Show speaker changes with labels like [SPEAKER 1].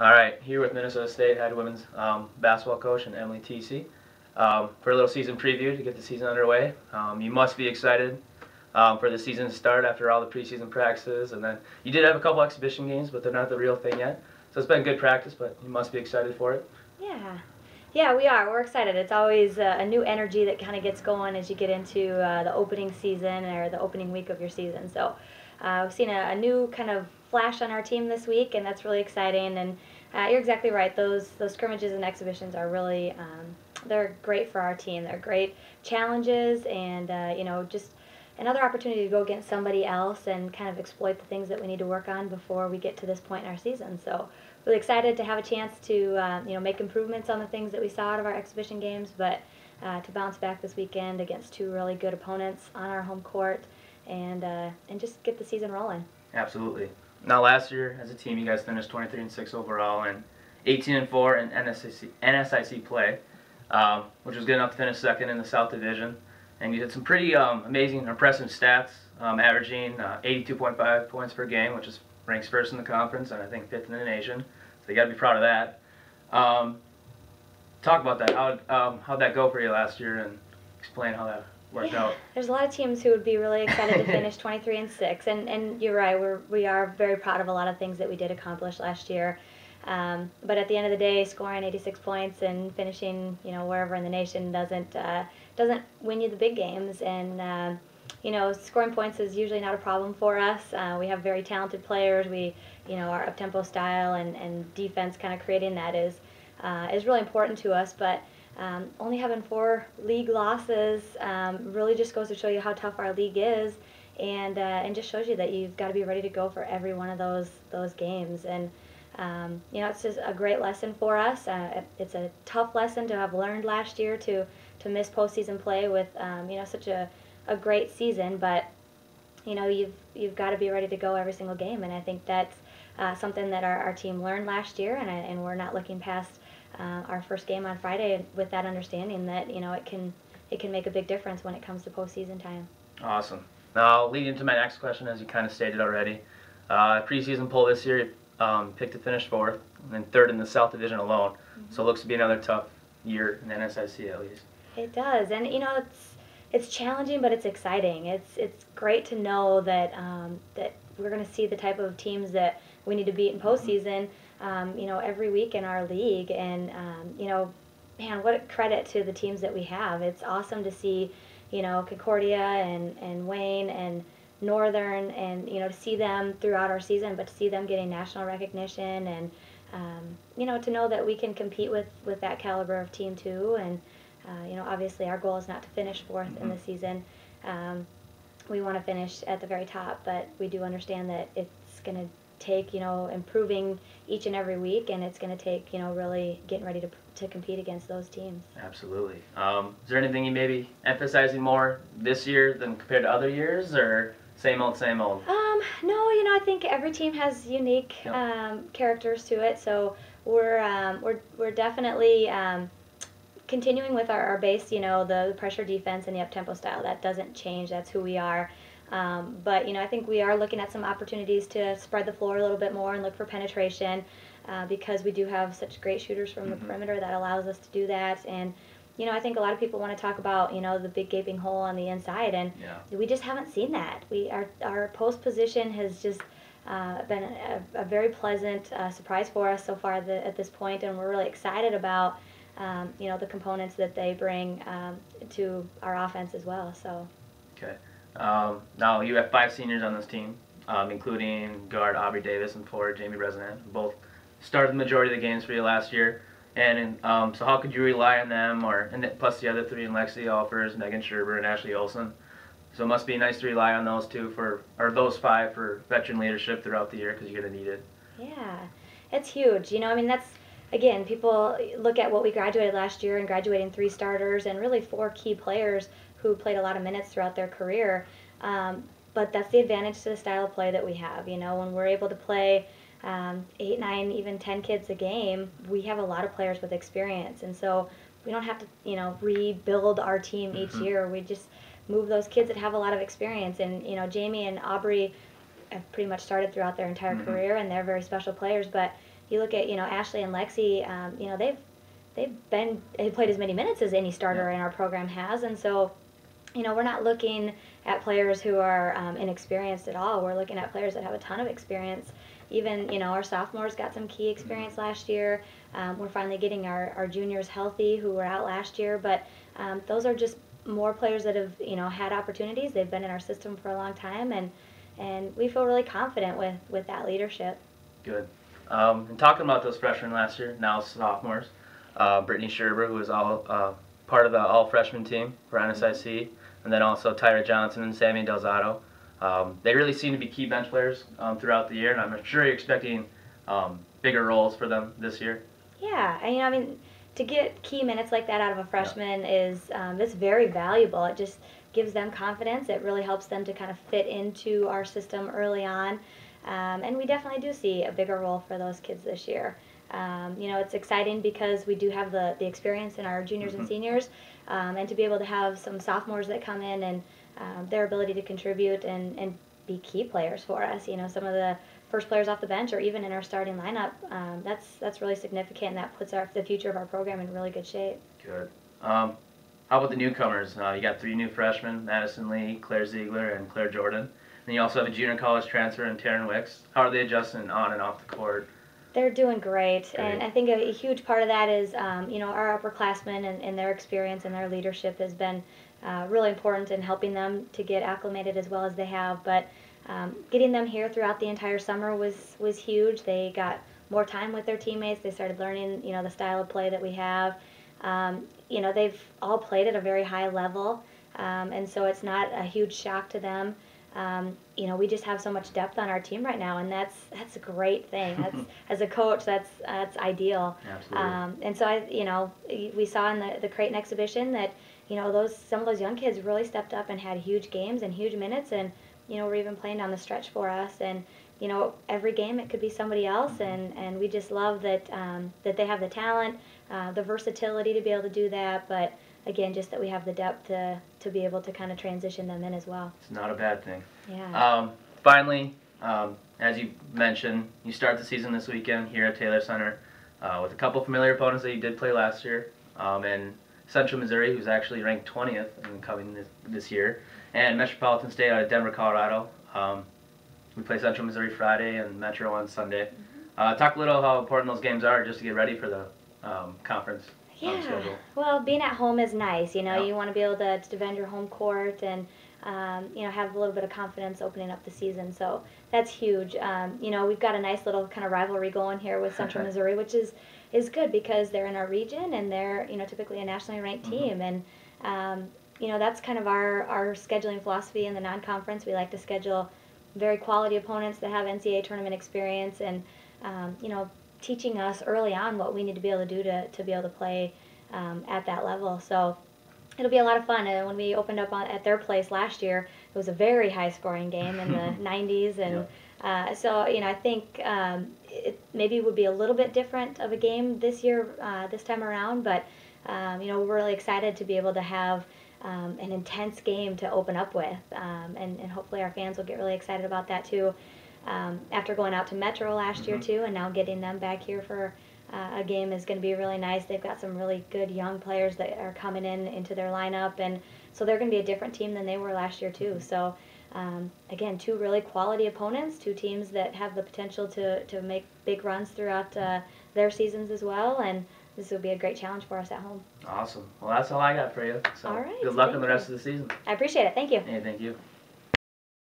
[SPEAKER 1] All right, here with Minnesota State head women's basketball coach and Emilee Thiesse for a little season preview to get the season underway. You must be excited for the season to start after all the preseason practices, and then you did have a couple exhibition games, but they're not the real thing yet. So it's been good practice, but you must be excited for it.
[SPEAKER 2] Yeah, we are. We're excited. It's always a new energy that kind of gets going as you get into the opening season or the opening week of your season. So we've seen a new kind of flash on our team this week, and that's really exciting. And you're exactly right. Those scrimmages and exhibitions are really they're great for our team. They're great challenges, and just another opportunity to go against somebody else and kind of exploit the things that we need to work on before we get to this point in our season. So really excited to have a chance to make improvements on the things that we saw out of our exhibition games, but to bounce back this weekend against two really good opponents on our home court and just get the season rolling.
[SPEAKER 1] Absolutely. Now, last year as a team, you guys finished 23-6 overall and 18-4 in NSIC play, which was good enough to finish second in the South Division. And you did some pretty amazing, impressive stats, averaging 82.5 points per game, which is ranks first in the conference and I think fifth in the nation. So you got to be proud of that. Talk about that. How'd that go for you last year, and explain how that worked out?
[SPEAKER 2] There's a lot of teams who would be really excited to finish 23-6, and you're right. We are very proud of a lot of things that we did accomplish last year. But at the end of the day, scoring 86 points and finishing, wherever in the nation doesn't win you the big games. And scoring points is usually not a problem for us. We have very talented players. Our up-tempo style and defense kind of creating that is really important to us. But only having 4 league losses really just goes to show you how tough our league is, and just shows you that you've got to be ready to go for every one of those games. And it's just a great lesson for us. It's a tough lesson to have learned last year to miss postseason play with such a great season, but you've got to be ready to go every single game, and I think that's something that our team learned last year, and we're not looking past our first game on Friday with that understanding that it can make a big difference when it comes to postseason time.
[SPEAKER 1] Awesome. Now, leading into my next question, as you kind of stated already, preseason poll this year picked to finish 4th and then 3rd in the South Division alone. Mm-hmm. So it looks to be another tough year in NSIC at least.
[SPEAKER 2] It does, and it's challenging, but it's exciting. It's great to know that that we're going to see the type of teams that we need to beat in postseason, every week in our league. And man, what a credit to the teams that we have. It's awesome to see, Concordia and Wayne and Northern, and to see them throughout our season, but to see them getting national recognition, and to know that we can compete with that caliber of team too. And obviously our goal is not to finish 4th in the season. We want to finish at the very top, but we do understand that it's going to take, improving each and every week, and it's going to take, really getting ready to compete against those teams.
[SPEAKER 1] Absolutely. Is there anything you may be emphasizing more this year than compared to other years, or same old, same old?
[SPEAKER 2] No, I think every team has unique characters to it, so we're definitely continuing with our base, the pressure defense and the up-tempo style. That doesn't change. That's who we are. But, I think we are looking at some opportunities to spread the floor a little bit more and look for penetration, because we do have such great shooters from the perimeter that allows us to do that. And, I think a lot of people want to talk about, the big gaping hole on the inside, and we just haven't seen that. Our post position has just been a very pleasant surprise for us so far at this point, and we're really excited about the components that they bring to our offense as well. So.
[SPEAKER 1] Okay. Now you have 5 seniors on this team, including guard Aubrey Davis and forward Jamie Resonant, who both started the majority of the games for you last year. And so how could you rely on them, plus the other 3 in Lexi Alfers, Megan Scherber, and Ashley Olsen? So it must be nice to rely on those 2 those 5 for veteran leadership throughout the year, because you're going to need it.
[SPEAKER 2] Yeah, it's huge. That's, again, people look at what we graduated last year, and graduating 3 starters and really 4 key players who played a lot of minutes throughout their career. But that's the advantage to the style of play that we have. When we're able to play 8, 9, even 10 kids a game, we have a lot of players with experience. And so we don't have to, rebuild our team each year. We just move those kids that have a lot of experience. And, Jamie and Aubrey have pretty much started throughout their entire career, and they're very special players. But, you look at, Ashley and Lexi, they've played as many minutes as any starter in our program has, and so, we're not looking at players who are inexperienced at all. We're looking at players that have a ton of experience. Even, our sophomores got some key experience last year. We're finally getting our juniors healthy who were out last year, but those are just more players that have, had opportunities. They've been in our system for a long time, and we feel really confident with that leadership.
[SPEAKER 1] Good. And talking about those freshmen last year, now sophomores, Brittany Scherber, who was all part of the all-freshman team for NSIC, and then also Tyra Johnson and Sammy Delzato. They really seem to be key bench players throughout the year, and I'm sure you're expecting bigger roles for them this year.
[SPEAKER 2] Yeah, I mean, to get key minutes like that out of a freshman is it's very valuable. It just gives them confidence. It really helps them to kind of fit into our system early on, and we definitely do see a bigger role for those kids this year. It's exciting because we do have the experience in our juniors and seniors, and to be able to have some sophomores that come in and their ability to contribute and be key players for us. Some of the first players off the bench or even in our starting lineup, that's really significant, and that puts the future of our program in really good shape.
[SPEAKER 1] Good. How about the newcomers? You got 3 new freshmen, Madison Lee, Claire Ziegler, and Claire Jordan. And you also have a junior college transfer in Taryn Wicks. How are they adjusting on and off the court?
[SPEAKER 2] They're doing great, and I think a huge part of that is, our upperclassmen and their experience and their leadership has been really important in helping them to get acclimated as well as they have. But getting them here throughout the entire summer was huge. They got more time with their teammates. They started learning, the style of play that we have. They've all played at a very high level, and so it's not a huge shock to them. We just have so much depth on our team right now, and that's a great thing. That's as a coach, that's ideal.
[SPEAKER 1] Absolutely.
[SPEAKER 2] And so we saw in the Creighton exhibition that some of those young kids really stepped up and had huge games and huge minutes, and were even playing down the stretch for us. And every game it could be somebody else, and we just love that they have the talent, the versatility to be able to do that, but again, just that we have the depth to be able to kind of transition them in as well.
[SPEAKER 1] It's not a bad thing.
[SPEAKER 2] Yeah.
[SPEAKER 1] Finally, as you mentioned, you start the season this weekend here at Taylor Center with a couple familiar opponents that you did play last year, and Central Missouri, who's actually ranked 20th and coming this year, and Metropolitan State out of Denver, Colorado. We play Central Missouri Friday and Metro on Sunday. Talk a little how important those games are just to get ready for the conference.
[SPEAKER 2] Yeah, well, being at home is nice. You want to be able to defend your home court and, have a little bit of confidence opening up the season. So that's huge. We've got a nice little kind of rivalry going here with Central Missouri, which is good because they're in our region and they're, typically a nationally ranked team. And, that's kind of our scheduling philosophy in the non-conference. We like to schedule very quality opponents that have NCAA tournament experience and, teaching us early on what we need to be able to do to be able to play at that level. So it'll be a lot of fun. And when we opened up at their place last year, it was a very high-scoring game in the 90s. And so, I think it maybe would be a little bit different of a game this year, this time around. But, we're really excited to be able to have an intense game to open up with. And hopefully our fans will get really excited about that, too. After going out to Metro last year too, and now getting them back here for a game is going to be really nice. They've got some really good young players that are coming into their lineup, and so they're going to be a different team than they were last year too. So again, 2 really quality opponents, 2 teams that have the potential to make big runs throughout their seasons as well, and this will be a great challenge for us at home.
[SPEAKER 1] Awesome. Well, that's all I got for you. So
[SPEAKER 2] all right.
[SPEAKER 1] Good luck on the rest of the season.
[SPEAKER 2] I appreciate it. Thank you.
[SPEAKER 1] Hey, thank you.